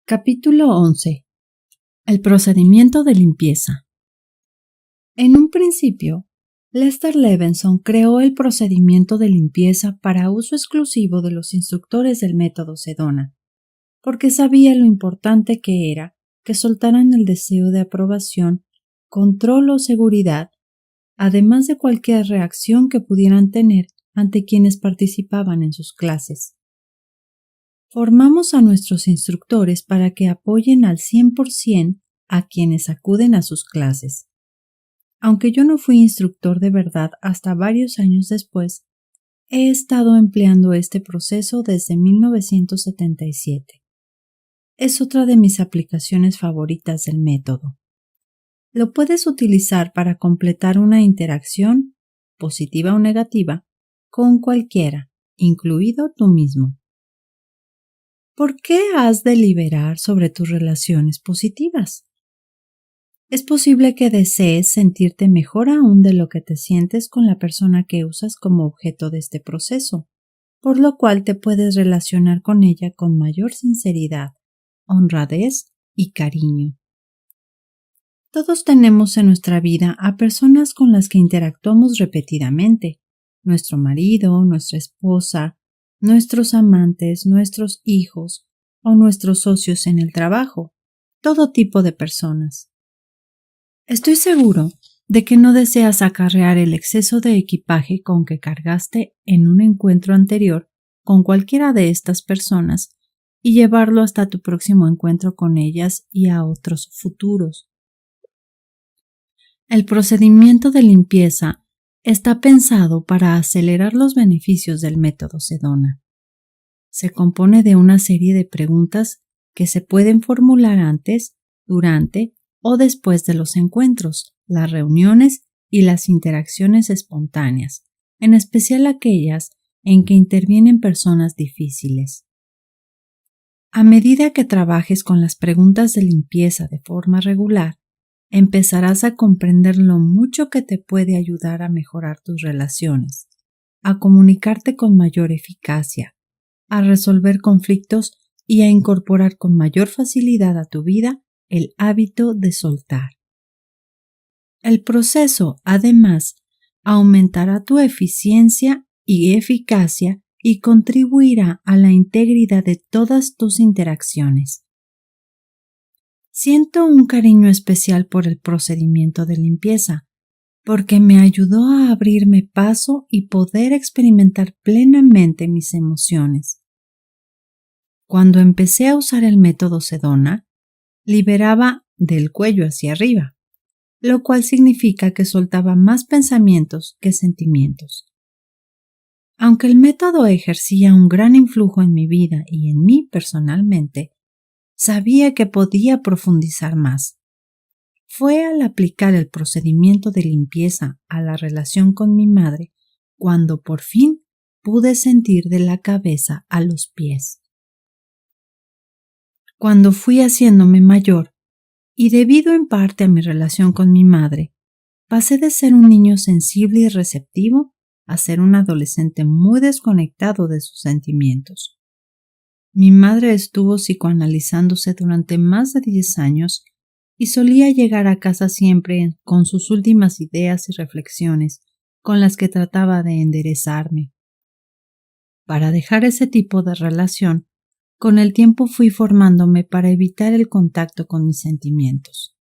Capítulo 11. El procedimiento de limpieza. En un principio, Lester Levenson creó el procedimiento de limpieza para uso exclusivo de los instructores del método Sedona, porque sabía lo importante que era que soltaran el deseo de aprobación, control o seguridad, además de cualquier reacción que pudieran tener ante quienes participaban en sus clases. Formamos a nuestros instructores para que apoyen al 100% a quienes acuden a sus clases. Aunque yo no fui instructor de verdad hasta varios años después, he estado empleando este proceso desde 1977. Es otra de mis aplicaciones favoritas del método. Lo puedes utilizar para completar una interacción, positiva o negativa, con cualquiera, incluido tú mismo. ¿Por qué has de deliberar sobre tus relaciones positivas? Es posible que desees sentirte mejor aún de lo que te sientes con la persona que usas como objeto de este proceso, por lo cual te puedes relacionar con ella con mayor sinceridad, honradez y cariño. Todos tenemos en nuestra vida a personas con las que interactuamos repetidamente: nuestro marido, nuestra esposa, nuestros amantes, nuestros hijos o nuestros socios en el trabajo, todo tipo de personas. Estoy seguro de que no deseas acarrear el exceso de equipaje con que cargaste en un encuentro anterior con cualquiera de estas personas y llevarlo hasta tu próximo encuentro con ellas y a otros futuros. El procedimiento de limpieza está pensado para acelerar los beneficios del método Sedona. Se compone de una serie de preguntas que se pueden formular antes, durante o después de los encuentros, las reuniones y las interacciones espontáneas, en especial aquellas en que intervienen personas difíciles. A medida que trabajes con las preguntas de limpieza de forma regular, empezarás a comprender lo mucho que te puede ayudar a mejorar tus relaciones, a comunicarte con mayor eficacia, a resolver conflictos y a incorporar con mayor facilidad a tu vida el hábito de soltar. El proceso, además, aumentará tu eficiencia y eficacia y contribuirá a la integridad de todas tus interacciones. Siento un cariño especial por el procedimiento de limpieza, porque me ayudó a abrirme paso y poder experimentar plenamente mis emociones. Cuando empecé a usar el método Sedona, liberaba del cuello hacia arriba, lo cual significa que soltaba más pensamientos que sentimientos. Aunque el método ejercía un gran influjo en mi vida y en mí personalmente, sabía que podía profundizar más. Fue al aplicar el procedimiento de limpieza a la relación con mi madre cuando por fin pude sentir de la cabeza a los pies. Cuando fui haciéndome mayor, y debido en parte a mi relación con mi madre, pasé de ser un niño sensible y receptivo a ser un adolescente muy desconectado de sus sentimientos. Mi madre estuvo psicoanalizándose durante más de 10 años y solía llegar a casa siempre con sus últimas ideas y reflexiones con las que trataba de enderezarme. Para dejar ese tipo de relación, con el tiempo fui formándome para evitar el contacto con mis sentimientos.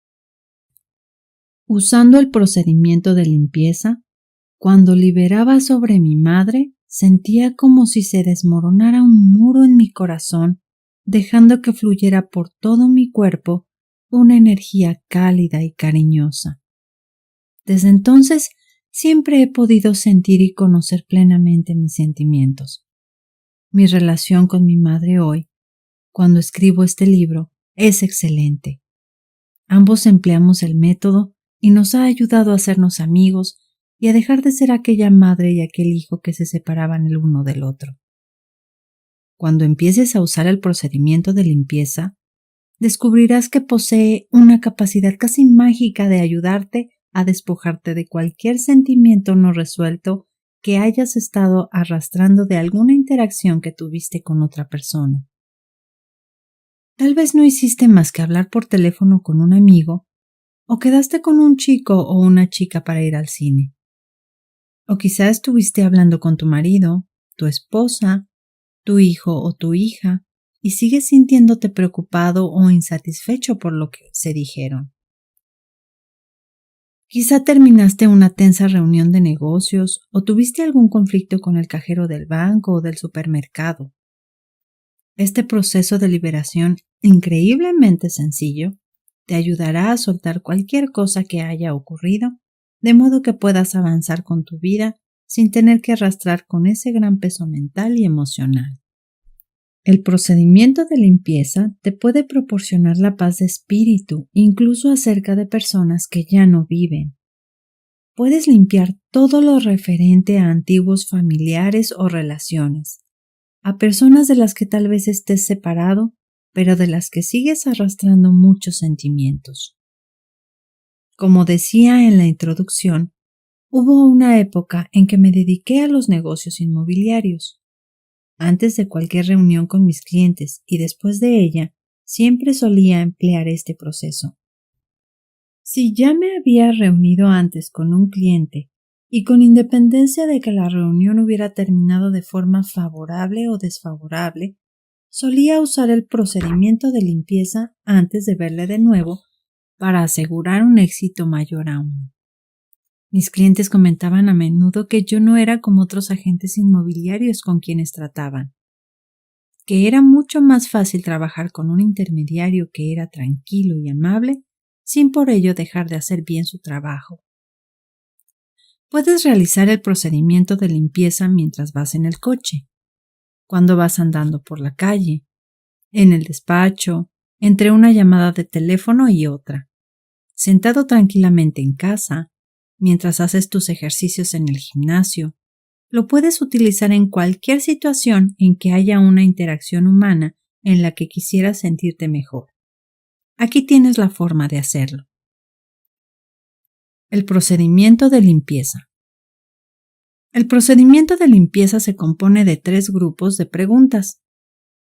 Usando el procedimiento de limpieza, cuando liberaba sobre mi madre, sentía como si se desmoronara un muro en mi corazón, dejando que fluyera por todo mi cuerpo una energía cálida y cariñosa. Desde entonces, siempre he podido sentir y conocer plenamente mis sentimientos. Mi relación con mi madre hoy, cuando escribo este libro, es excelente. Ambos empleamos el método y nos ha ayudado a hacernos amigos y a dejar de ser aquella madre y aquel hijo que se separaban el uno del otro. Cuando empieces a usar el procedimiento de limpieza, descubrirás que posee una capacidad casi mágica de ayudarte a despojarte de cualquier sentimiento no resuelto que hayas estado arrastrando de alguna interacción que tuviste con otra persona. Tal vez no hiciste más que hablar por teléfono con un amigo, o quedaste con un chico o una chica para ir al cine. O quizá estuviste hablando con tu marido, tu esposa, tu hijo o tu hija, y sigues sintiéndote preocupado o insatisfecho por lo que se dijeron. Quizá terminaste una tensa reunión de negocios o tuviste algún conflicto con el cajero del banco o del supermercado. Este proceso de liberación, increíblemente sencillo, te ayudará a soltar cualquier cosa que haya ocurrido, de modo que puedas avanzar con tu vida sin tener que arrastrar con ese gran peso mental y emocional. El procedimiento de limpieza te puede proporcionar la paz de espíritu, incluso acerca de personas que ya no viven. Puedes limpiar todo lo referente a antiguos familiares o relaciones, a personas de las que tal vez estés separado, pero de las que sigues arrastrando muchos sentimientos. Como decía en la introducción, hubo una época en que me dediqué a los negocios inmobiliarios. Antes de cualquier reunión con mis clientes y después de ella, siempre solía emplear este proceso. Si ya me había reunido antes con un cliente y con independencia de que la reunión hubiera terminado de forma favorable o desfavorable, solía usar el procedimiento de limpieza antes de verle de nuevo para asegurar un éxito mayor aún. Mis clientes comentaban a menudo que yo no era como otros agentes inmobiliarios con quienes trataban, que era mucho más fácil trabajar con un intermediario que era tranquilo y amable, sin por ello dejar de hacer bien su trabajo. Puedes realizar el procedimiento de limpieza mientras vas en el coche, cuando vas andando por la calle, en el despacho, entre una llamada de teléfono y otra, sentado tranquilamente en casa, mientras haces tus ejercicios en el gimnasio. Lo puedes utilizar en cualquier situación en que haya una interacción humana en la que quisieras sentirte mejor. Aquí tienes la forma de hacerlo. El procedimiento de limpieza. El procedimiento de limpieza se compone de 3 grupos de preguntas,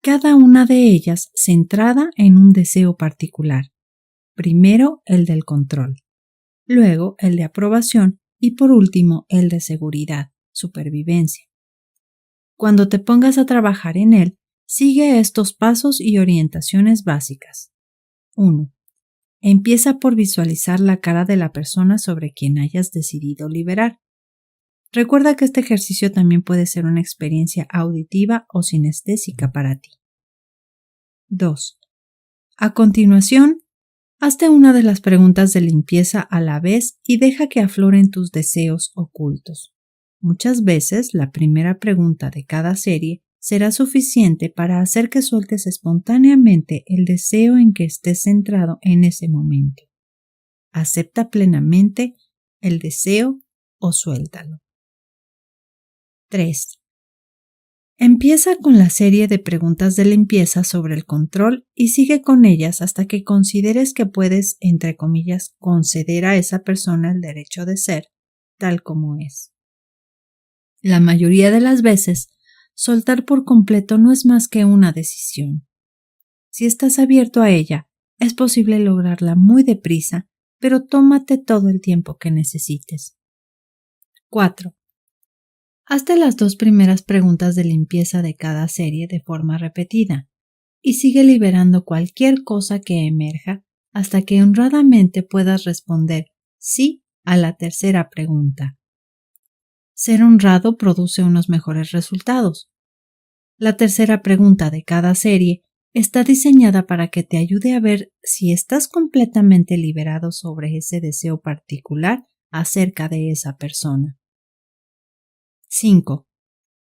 cada una de ellas centrada en un deseo particular. Primero el del control, luego el de aprobación y por último el de seguridad, supervivencia. Cuando te pongas a trabajar en él, sigue estos pasos y orientaciones básicas. 1. Empieza por visualizar la cara de la persona sobre quien hayas decidido liberar. Recuerda que este ejercicio también puede ser una experiencia auditiva o sinestésica para ti. 2. A continuación, hazte una de las preguntas de limpieza a la vez y deja que afloren tus deseos ocultos. Muchas veces la primera pregunta de cada serie será suficiente para hacer que sueltes espontáneamente el deseo en que estés centrado en ese momento. Acepta plenamente el deseo o suéltalo. 3. Empieza con la serie de preguntas de limpieza sobre el control y sigue con ellas hasta que consideres que puedes, entre comillas, conceder a esa persona el derecho de ser tal como es. La mayoría de las veces, soltar por completo no es más que una decisión. Si estás abierto a ella, es posible lograrla muy deprisa, pero tómate todo el tiempo que necesites. 4. Hazte las 2 primeras preguntas de limpieza de cada serie de forma repetida y sigue liberando cualquier cosa que emerja hasta que honradamente puedas responder sí a la tercera pregunta. Ser honrado produce unos mejores resultados. La tercera pregunta de cada serie está diseñada para que te ayude a ver si estás completamente liberado sobre ese deseo particular acerca de esa persona. 5.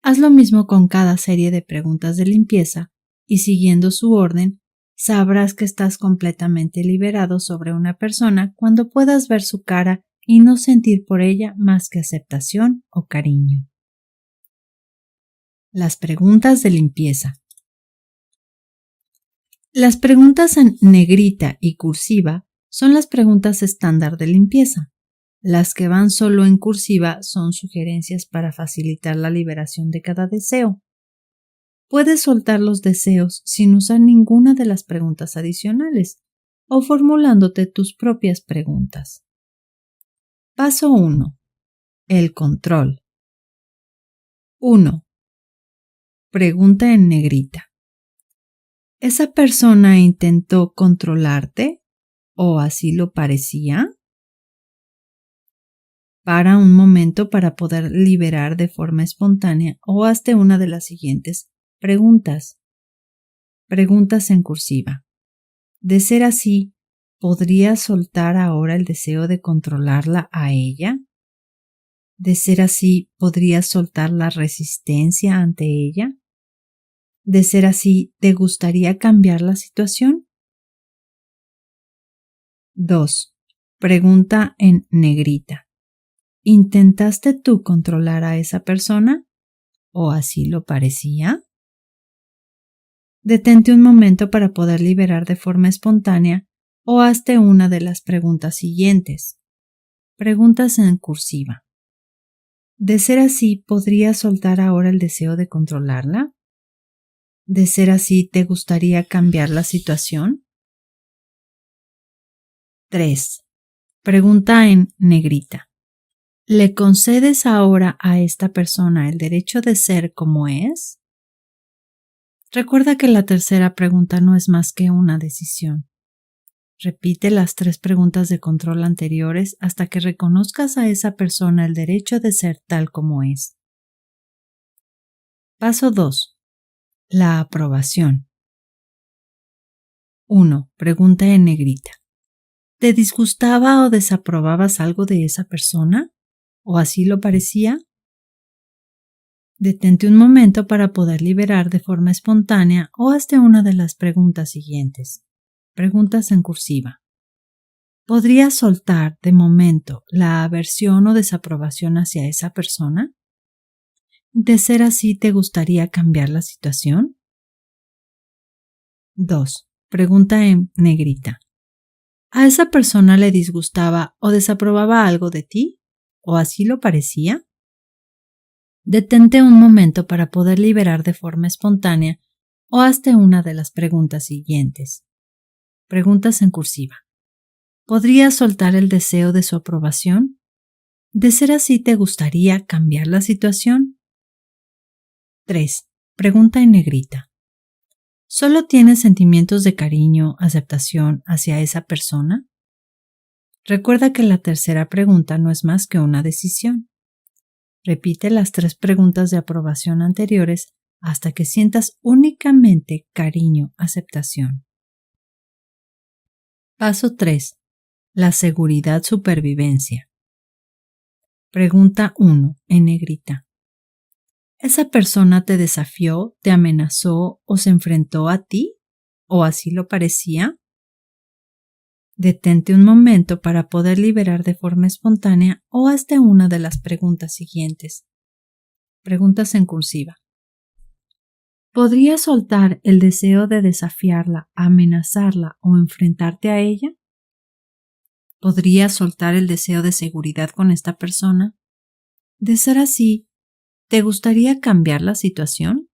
Haz lo mismo con cada serie de preguntas de limpieza y siguiendo su orden, sabrás que estás completamente liberado sobre una persona cuando puedas ver su cara y no sentir por ella más que aceptación o cariño. Las preguntas de limpieza. Las preguntas en negrita y cursiva son las preguntas estándar de limpieza. Las que van solo en cursiva son sugerencias para facilitar la liberación de cada deseo. Puedes soltar los deseos sin usar ninguna de las preguntas adicionales o formulándote tus propias preguntas. Paso 1. El control. 1. Pregunta en negrita. ¿Esa persona intentó controlarte o así lo parecía? Para un momento para poder liberar de forma espontánea o hazte una de las siguientes preguntas. Preguntas en cursiva. De ser así, ¿podrías soltar ahora el deseo de controlarla a ella? De ser así, ¿podrías soltar la resistencia ante ella? De ser así, ¿te gustaría cambiar la situación? 2. Pregunta en negrita. ¿Intentaste tú controlar a esa persona? ¿O así lo parecía? Detente un momento para poder liberar de forma espontánea o hazte una de las preguntas siguientes. Preguntas en cursiva. De ser así, ¿podrías soltar ahora el deseo de controlarla? De ser así, ¿te gustaría cambiar la situación? 3. Pregunta en negrita. ¿Le concedes ahora a esta persona el derecho de ser como es? Recuerda que la tercera pregunta no es más que una decisión. Repite las 3 preguntas de control anteriores hasta que reconozcas a esa persona el derecho de ser tal como es. Paso 2. La aprobación. 1. Pregunta en negrita. ¿Te disgustaba o desaprobabas algo de esa persona? ¿O así lo parecía? Detente un momento para poder liberar de forma espontánea o hazte una de las preguntas siguientes. Preguntas en cursiva. ¿Podrías soltar de momento la aversión o desaprobación hacia esa persona? De ser así, ¿te gustaría cambiar la situación? 2. Pregunta en negrita. ¿A esa persona le disgustaba o desaprobaba algo de ti? ¿O así lo parecía? Detente un momento para poder liberar de forma espontánea o hazte una de las preguntas siguientes. Preguntas en cursiva. ¿Podrías soltar el deseo de su aprobación? De ser así, ¿te gustaría cambiar la situación? 3. Pregunta en negrita. ¿Solo tienes sentimientos de cariño, aceptación hacia esa persona? Recuerda que la tercera pregunta no es más que una decisión. Repite las 3 preguntas de aprobación anteriores hasta que sientas únicamente cariño, aceptación. Paso 3. La seguridad supervivencia. Pregunta 1 en negrita. ¿Esa persona te desafió, te amenazó o se enfrentó a ti? ¿O así lo parecía? Detente un momento para poder liberar de forma espontánea o hazte una de las preguntas siguientes. Preguntas en cursiva. ¿Podrías soltar el deseo de desafiarla, amenazarla o enfrentarte a ella? ¿Podrías soltar el deseo de seguridad con esta persona? De ser así, ¿te gustaría cambiar la situación?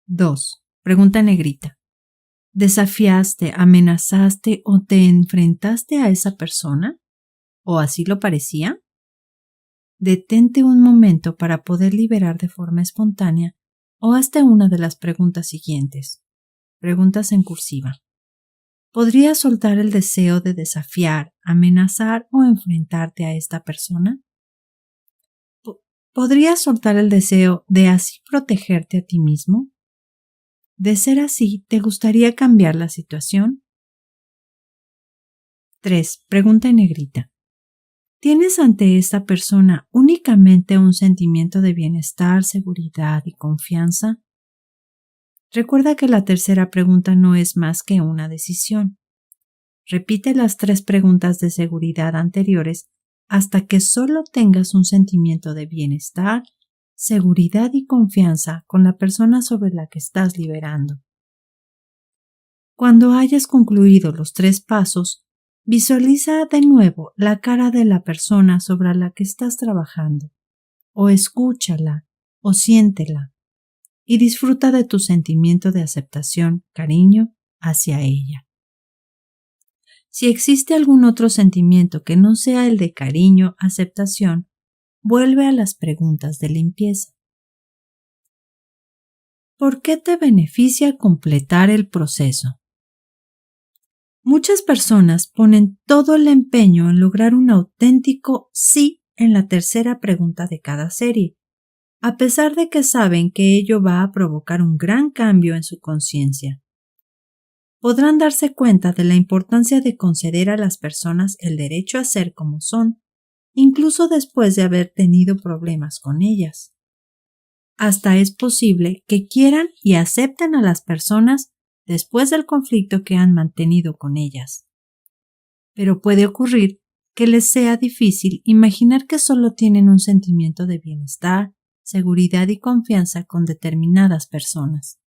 2. Pregunta negrita. ¿Desafiaste, amenazaste o te enfrentaste a esa persona? ¿O así lo parecía? Detente un momento para poder liberar de forma espontánea o hazte una de las preguntas siguientes. Preguntas en cursiva. ¿Podrías soltar el deseo de desafiar, amenazar o enfrentarte a esta persona? ¿Podrías soltar el deseo de así protegerte a ti mismo? De ser así, ¿te gustaría cambiar la situación? 3. Pregunta en negrita. ¿Tienes ante esta persona únicamente un sentimiento de bienestar, seguridad y confianza? Recuerda que la tercera pregunta no es más que una decisión. Repite las 3 preguntas de seguridad anteriores hasta que solo tengas un sentimiento de bienestar, seguridad y confianza con la persona sobre la que estás liberando. Cuando hayas concluido los 3 pasos, visualiza de nuevo la cara de la persona sobre la que estás trabajando, o escúchala, o siéntela. y disfruta de tu sentimiento de aceptación, cariño hacia ella. Si existe algún otro sentimiento que no sea el de cariño, aceptación, vuelve a las preguntas de limpieza. ¿Por qué te beneficia completar el proceso? Muchas personas ponen todo el empeño en lograr un auténtico sí en la tercera pregunta de cada serie, a pesar de que saben que ello va a provocar un gran cambio en su conciencia. Podrán darse cuenta de la importancia de conceder a las personas el derecho a ser como son, incluso después de haber tenido problemas con ellas. Hasta es posible que quieran y acepten a las personas después del conflicto que han mantenido con ellas. Pero puede ocurrir que les sea difícil imaginar que solo tienen un sentimiento de bienestar, seguridad y confianza con determinadas personas.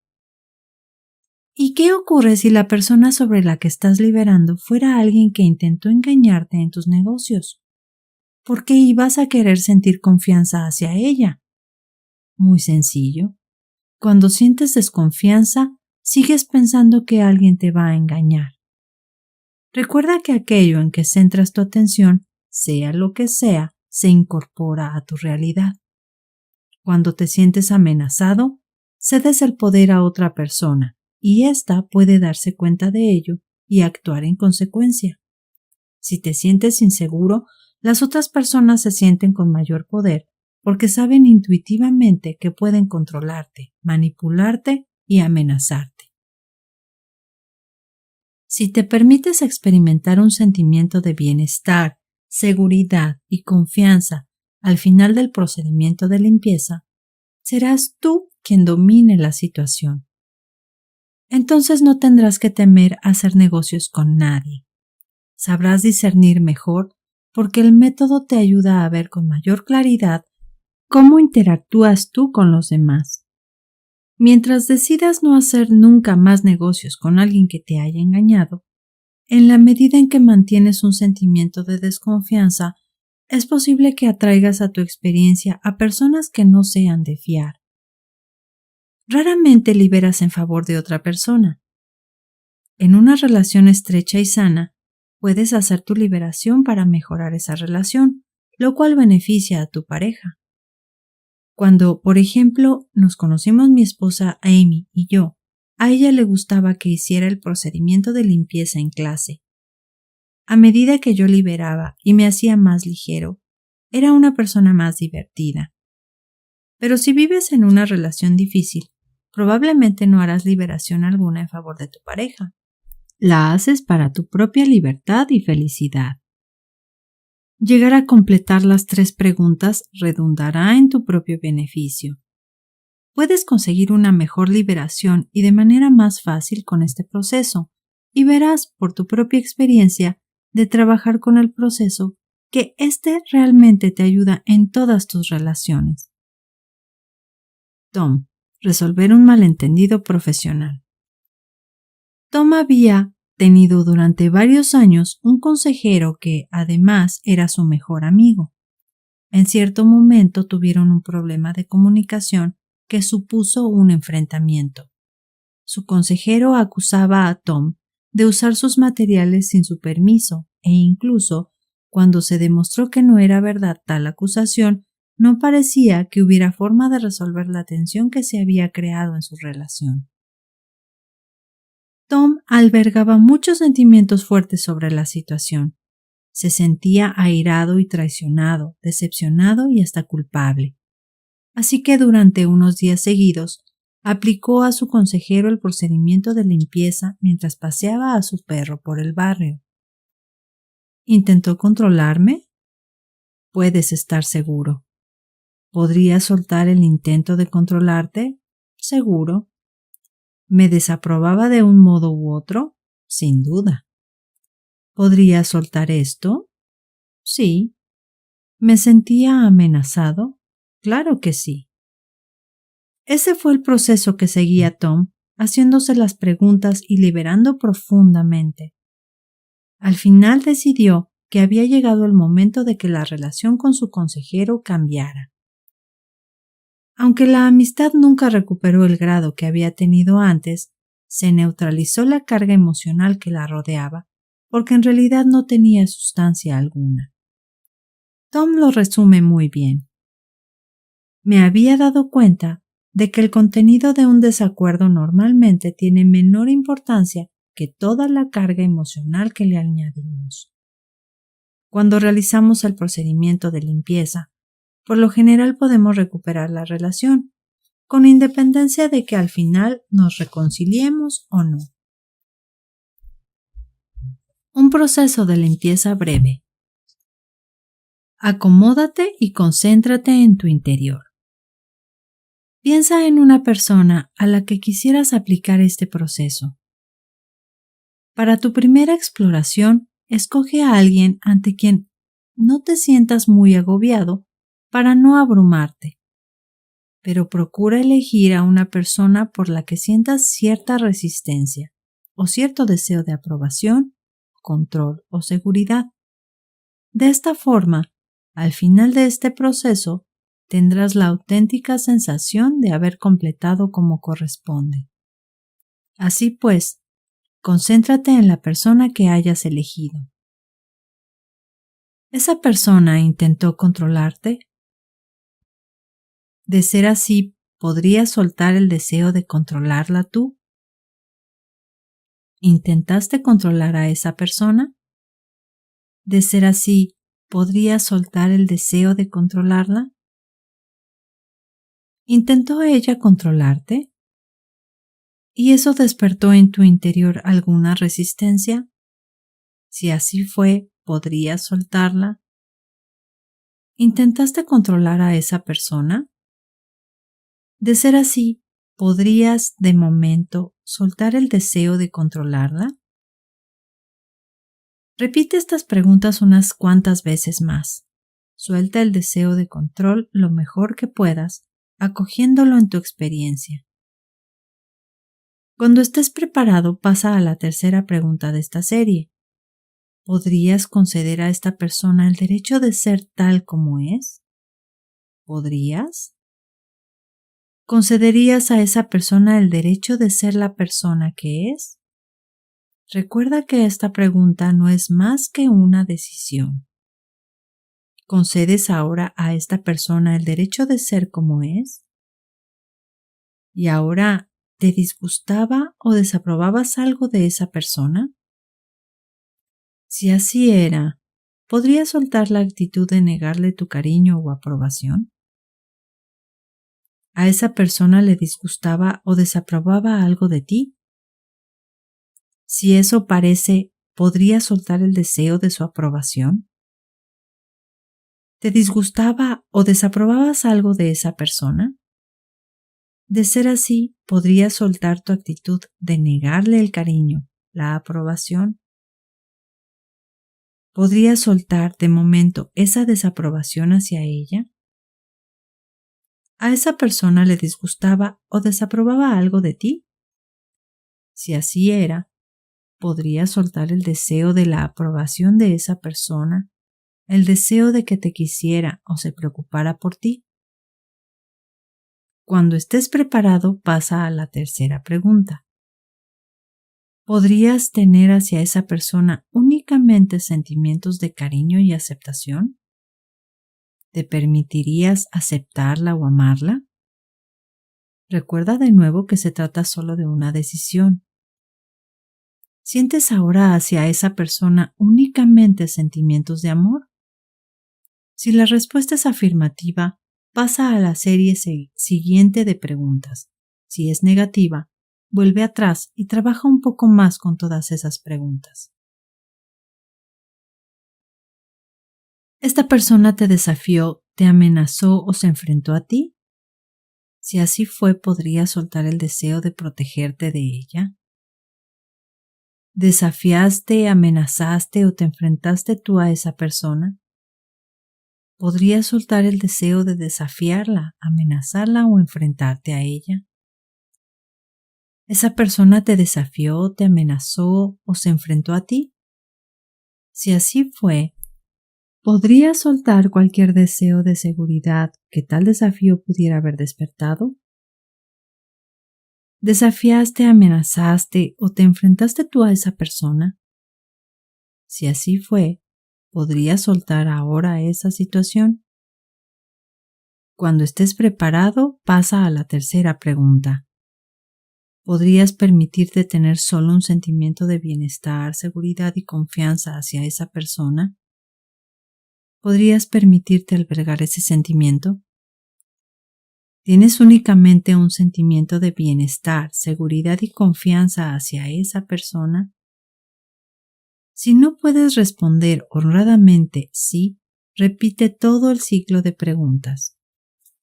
¿Y qué ocurre si la persona sobre la que estás liberando fuera alguien que intentó engañarte en tus negocios? ¿Por qué ibas a querer sentir confianza hacia ella? Muy sencillo. Cuando sientes desconfianza, sigues pensando que alguien te va a engañar. Recuerda que aquello en que centras tu atención, sea lo que sea, se incorpora a tu realidad. Cuando te sientes amenazado, cedes el poder a otra persona y ésta puede darse cuenta de ello y actuar en consecuencia. Si te sientes inseguro, las otras personas se sienten con mayor poder porque saben intuitivamente que pueden controlarte, manipularte y amenazarte. Si te permites experimentar un sentimiento de bienestar, seguridad y confianza al final del procedimiento de limpieza, serás tú quien domine la situación. Entonces no tendrás que temer hacer negocios con nadie. Sabrás discernir mejor porque el método te ayuda a ver con mayor claridad cómo interactúas tú con los demás. Mientras decidas no hacer nunca más negocios con alguien que te haya engañado, en la medida en que mantienes un sentimiento de desconfianza, es posible que atraigas a tu experiencia a personas que no sean de fiar. Raramente liberas en favor de otra persona. En una relación estrecha y sana, puedes hacer tu liberación para mejorar esa relación, lo cual beneficia a tu pareja. Cuando, por ejemplo, nos conocimos mi esposa Amy y yo, a ella le gustaba que hiciera el procedimiento de limpieza en clase. A medida que yo liberaba y me hacía más ligero, era una persona más divertida. Pero si vives en una relación difícil, probablemente no harás liberación alguna en favor de tu pareja. La haces para tu propia libertad y felicidad. Llegar a completar las 3 preguntas redundará en tu propio beneficio. Puedes conseguir una mejor liberación y de manera más fácil con este proceso, y verás por tu propia experiencia de trabajar con el proceso que éste realmente te ayuda en todas tus relaciones. Tom, resolver un malentendido profesional. Tom había tenido durante varios años un consejero que, además, era su mejor amigo. En cierto momento tuvieron un problema de comunicación que supuso un enfrentamiento. Su consejero acusaba a Tom de usar sus materiales sin su permiso e incluso, cuando se demostró que no era verdad tal acusación, no parecía que hubiera forma de resolver la tensión que se había creado en su relación. Tom albergaba muchos sentimientos fuertes sobre la situación. Se sentía airado y traicionado, decepcionado y hasta culpable. Así que durante unos días seguidos aplicó a su consejero el procedimiento de limpieza mientras paseaba a su perro por el barrio. ¿Intentó controlarme? Puedes estar seguro. ¿Podría soltar el intento de controlarte? Seguro. ¿Me desaprobaba de un modo u otro? Sin duda. ¿Podría soltar esto? Sí. ¿Me sentía amenazado? Claro que sí. Ese fue el proceso que seguía Tom, haciéndose las preguntas y liberando profundamente. Al final decidió que había llegado el momento de que la relación con su consejero cambiara. Aunque la amistad nunca recuperó el grado que había tenido antes, se neutralizó la carga emocional que la rodeaba, porque en realidad no tenía sustancia alguna. Tom lo resume muy bien. Me había dado cuenta de que el contenido de un desacuerdo normalmente tiene menor importancia que toda la carga emocional que le añadimos. Cuando realizamos el procedimiento de limpieza, por lo general podemos recuperar la relación, con independencia de que al final nos reconciliemos o no. Un proceso de limpieza breve. Acomódate y concéntrate en tu interior. Piensa en una persona a la que quisieras aplicar este proceso. Para tu primera exploración, escoge a alguien ante quien no te sientas muy agobiado para no abrumarte, pero procura elegir a una persona por la que sientas cierta resistencia o cierto deseo de aprobación, control o seguridad. De esta forma, al final de este proceso, tendrás la auténtica sensación de haber completado como corresponde. Así pues, concéntrate en la persona que hayas elegido. ¿Esa persona intentó controlarte? De ser así, ¿podrías soltar el deseo de controlarla tú? ¿Intentaste controlar a esa persona? De ser así, ¿podrías soltar el deseo de controlarla? ¿Intentó ella controlarte? ¿Y eso despertó en tu interior alguna resistencia? Si así fue, ¿podrías soltarla? ¿Intentaste controlar a esa persona? De ser así, ¿podrías, de momento, soltar el deseo de controlarla? Repite estas preguntas unas cuantas veces más. Suelta el deseo de control lo mejor que puedas, acogiéndolo en tu experiencia. Cuando estés preparado, pasa a la tercera pregunta de esta serie. ¿Podrías conceder a esta persona el derecho de ser tal como es? ¿Podrías? ¿Concederías a esa persona el derecho de ser la persona que es? Recuerda que esta pregunta no es más que una decisión. ¿Concedes ahora a esta persona el derecho de ser como es? ¿Y ahora te disgustaba o desaprobabas algo de esa persona? Si así era, ¿podrías soltar la actitud de negarle tu cariño o aprobación? ¿A esa persona le disgustaba o desaprobaba algo de ti? Si eso parece, ¿podrías soltar el deseo de su aprobación? ¿Te disgustaba o desaprobabas algo de esa persona? De ser así, ¿podrías soltar tu actitud de negarle el cariño, la aprobación? ¿Podrías soltar de momento esa desaprobación hacia ella? ¿A esa persona le disgustaba o desaprobaba algo de ti? Si así era, ¿podrías soltar el deseo de la aprobación de esa persona, el deseo de que te quisiera o se preocupara por ti? Cuando estés preparado, pasa a la tercera pregunta. ¿Podrías tener hacia esa persona únicamente sentimientos de cariño y aceptación? ¿Te permitirías aceptarla o amarla? Recuerda de nuevo que se trata solo de una decisión. ¿Sientes ahora hacia esa persona únicamente sentimientos de amor? Si la respuesta es afirmativa, pasa a la serie siguiente de preguntas. Si es negativa, vuelve atrás y trabaja un poco más con todas esas preguntas. ¿Esta persona te desafió, te amenazó o se enfrentó a ti? Si así fue, ¿podrías soltar el deseo de protegerte de ella? ¿Desafiaste, amenazaste o te enfrentaste tú a esa persona? ¿Podrías soltar el deseo de desafiarla, amenazarla o enfrentarte a ella? ¿Esa persona te desafió, te amenazó o se enfrentó a ti? Si así fue, ¿Podrías soltar cualquier deseo de seguridad que tal desafío pudiera haber despertado? ¿Desafiaste, amenazaste o te enfrentaste tú a esa persona? Si así fue, ¿podrías soltar ahora esa situación? Cuando estés preparado, pasa a la tercera pregunta. ¿Podrías permitirte tener solo un sentimiento de bienestar, seguridad y confianza hacia esa persona? ¿Podrías permitirte albergar ese sentimiento? ¿Tienes únicamente un sentimiento de bienestar, seguridad y confianza hacia esa persona? Si no puedes responder honradamente sí, repite todo el ciclo de preguntas.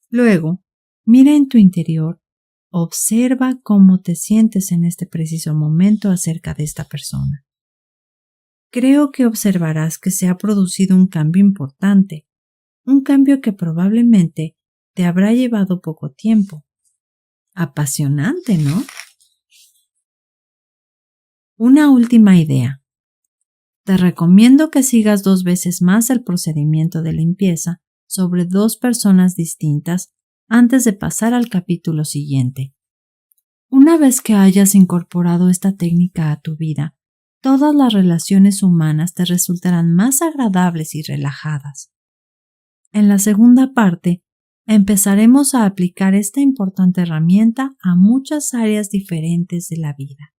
Luego, mira en tu interior, observa cómo te sientes en este preciso momento acerca de esta persona. Creo que observarás que se ha producido un cambio importante, un cambio que probablemente te habrá llevado poco tiempo. Apasionante, ¿no? Una última idea. Te recomiendo que sigas 2 veces más el procedimiento de limpieza sobre 2 personas distintas antes de pasar al capítulo siguiente. Una vez que hayas incorporado esta técnica a tu vida, todas las relaciones humanas te resultarán más agradables y relajadas. En la segunda parte, empezaremos a aplicar esta importante herramienta a muchas áreas diferentes de la vida.